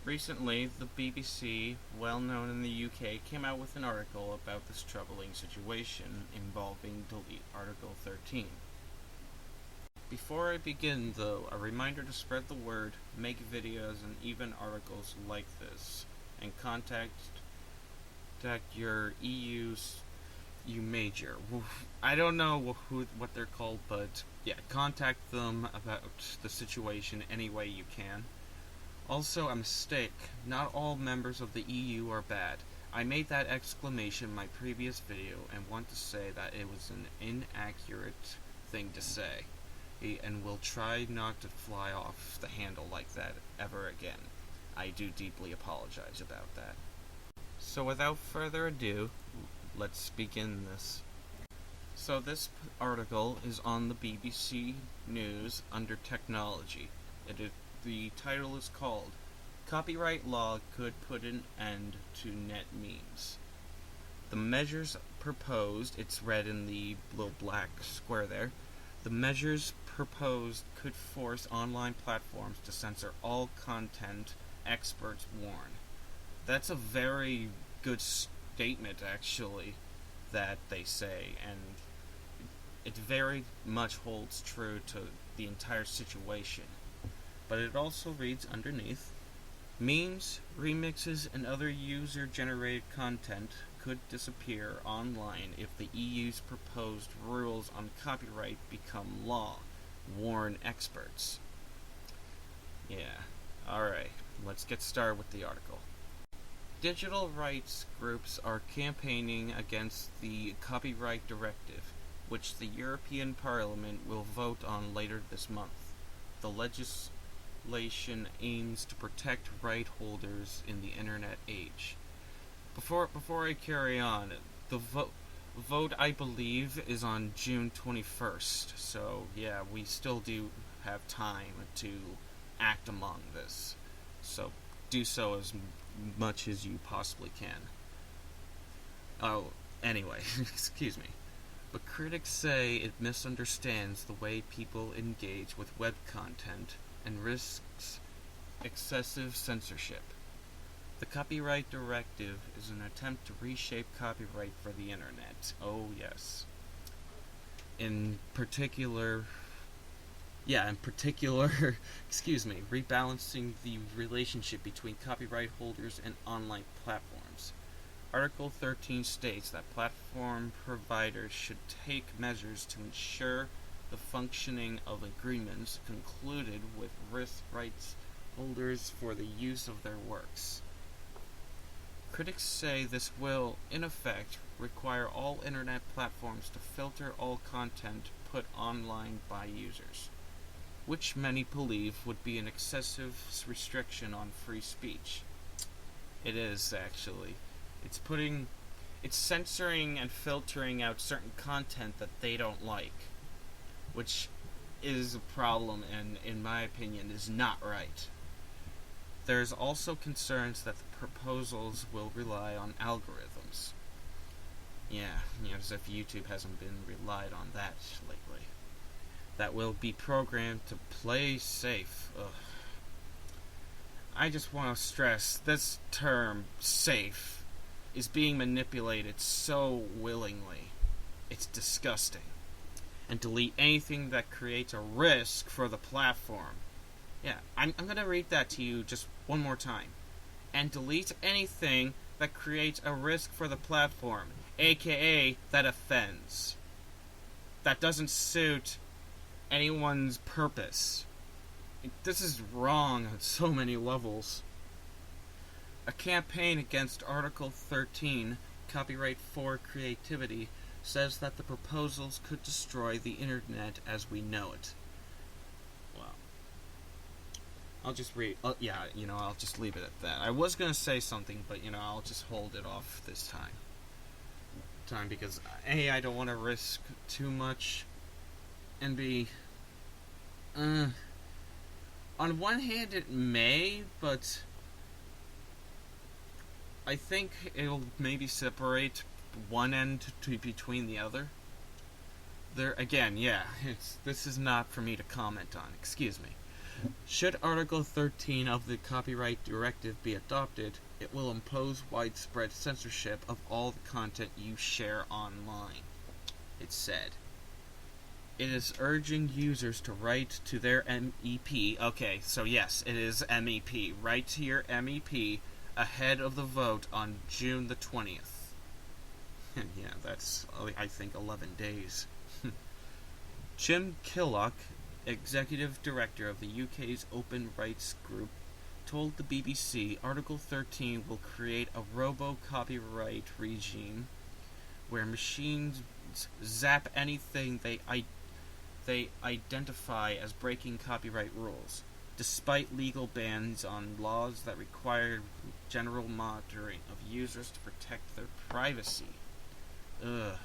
Recently, the BBC, well known in the UK, came out with an article about this troubling situation involving Delete Article 13. Before I begin, though, a reminder to spread the word, make videos, and even articles like this, and contact your EU major. I don't know what they're called, but yeah, contact them about the situation any way you can. Also, a mistake. Not all members of the EU are bad. I made that exclamation in my previous video and want to say that it was an inaccurate thing to say, and will try not to fly off the handle like that ever again. I do deeply apologize about that. So without further ado, let's begin this. So this article is on the BBC News under Technology. The title is called, Copyright Law Could Put an End to Net Memes. The measures proposed, it's read in the little black square there, the measures proposed could force online platforms to censor all content, experts warn. That's a very good statement, actually, that they say, and it very much holds true to the entire situation. But it also reads underneath, memes, remixes, and other user-generated content could disappear online if the EU's proposed rules on copyright become law, warn experts. Yeah, alright, let's get started with the article. Digital rights groups are campaigning against the Copyright Directive, which the European Parliament will vote on later this month. The legislation aims to protect right holders in the internet age. Before I carry on, the vote I believe is on June 21st, so yeah, we still do have time to act among this. So do so as much as you possibly can. Oh, anyway, excuse me. But critics say it misunderstands the way people engage with web content and risks excessive censorship. The Copyright Directive is an attempt to reshape copyright for the internet. Oh, yes. In particular, excuse me, rebalancing the relationship between copyright holders and online platforms. Article 13 states that platform providers should take measures to ensure the functioning of agreements concluded with rights holders for the use of their works. Critics say this will, in effect, require all internet platforms to filter all content put online by users, which many believe would be an excessive restriction on free speech. It is, actually. It's censoring and filtering out certain content that they don't like, which is a problem and, in my opinion, is not right. There's also concerns that the proposals will rely on algorithms. Yeah, as if YouTube hasn't been relied on that lately. That will be programmed to play safe. Ugh. I just want to stress, this term, safe, is being manipulated so willingly. It's disgusting. And delete anything that creates a risk for the platform. Yeah, I'm going to read that to you just one more time. And delete anything that creates a risk for the platform, aka that offends. That doesn't suit anyone's purpose. This is wrong on so many levels. A campaign against Article 13, Copyright for Creativity, says that the proposals could destroy the internet as we know it. Well, I'll just I'll just leave it at that. I was going to say something, but, I'll just hold it off this time because, A, I don't want to risk too much, and B, on one hand it may, but I think it'll maybe separate one end between the other. There again, this is not for me to comment on. Excuse me. Should Article 13 of the Copyright Directive be adopted, it will impose widespread censorship of all the content you share online, it said. It is urging users to write to their MEP. Okay, so yes, it is MEP. Write to your MEP ahead of the vote on June the 20th. Yeah, that's, I think, 11 days. Jim Killock, executive director of the UK's Open Rights Group, told the BBC Article 13 will create a robo-copyright regime where machines zap anything they identify as breaking copyright rules, despite legal bans on laws that require general monitoring of users to protect their privacy. Ugh.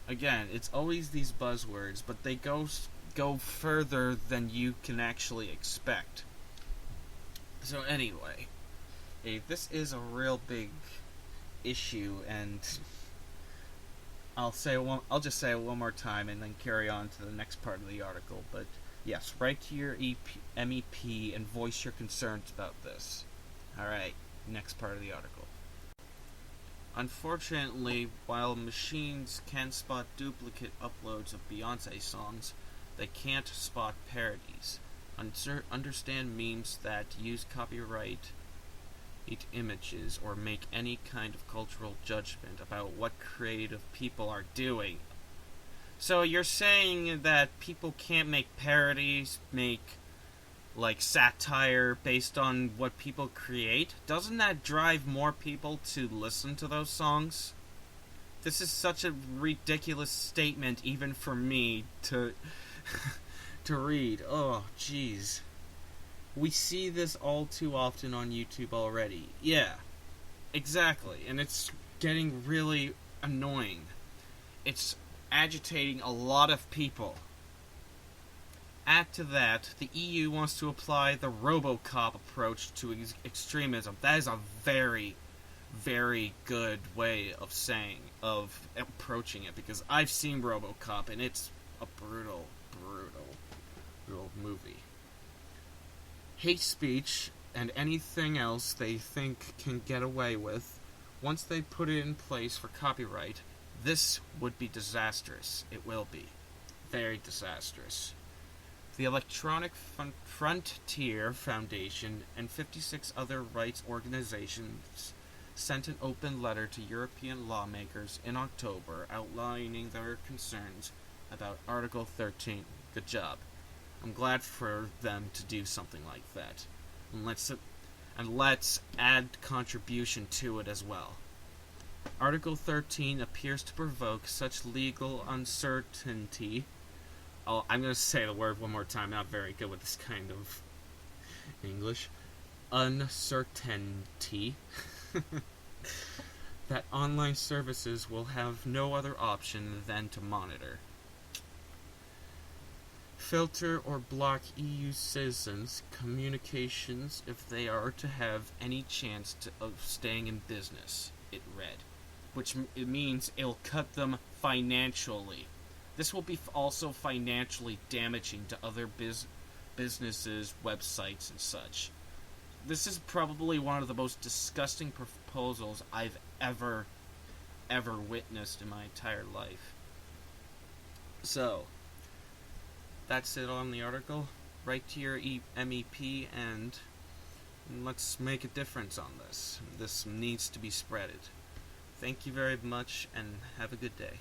Again, it's always these buzzwords, but they go further than you can actually expect. So anyway, this is a real big issue, and I'll just say it one more time and then carry on to the next part of the article. But yes, write to your MEP and voice your concerns about this. Alright, next part of the article. Unfortunately, while machines can spot duplicate uploads of Beyonce songs, they can't spot parodies. Understand memes that use copyright images or make any kind of cultural judgment about what creative people are doing. So you're saying that people can't make parodies, make like satire based on what people create? Doesn't that drive more people to listen to those songs? This is such a ridiculous statement even for me to to read. Oh, jeez. We see this all too often on YouTube already. Yeah, exactly. And it's getting really annoying. It's agitating a lot of people. Add to that, the EU wants to apply the RoboCop approach to extremism. That is a very, very good way of approaching it, because I've seen RoboCop, and it's a brutal movie. Hate speech and anything else they think can get away with, once they put it in place for copyright, this would be disastrous. It will be. Very disastrous. The Electronic Frontier Foundation and 56 other rights organizations sent an open letter to European lawmakers in October outlining their concerns about Article 13. Good job. I'm glad for them to do something like that. And let's add contribution to it as well. Article 13 appears to provoke such legal uncertainty. Oh, I'm going to say the word one more time. I'm not very good with this kind of English. Uncertainty. That online services will have no other option than to monitor, filter, or block EU citizens' communications if they are to have any chance of staying in business, it read. Which it means it'll cut them financially. This will be also financially damaging to other businesses, websites, and such. This is probably one of the most disgusting proposals I've ever witnessed in my entire life. So, that's it on the article. Write to your MEP and let's make a difference on this. This needs to be spreaded. Thank you very much and have a good day.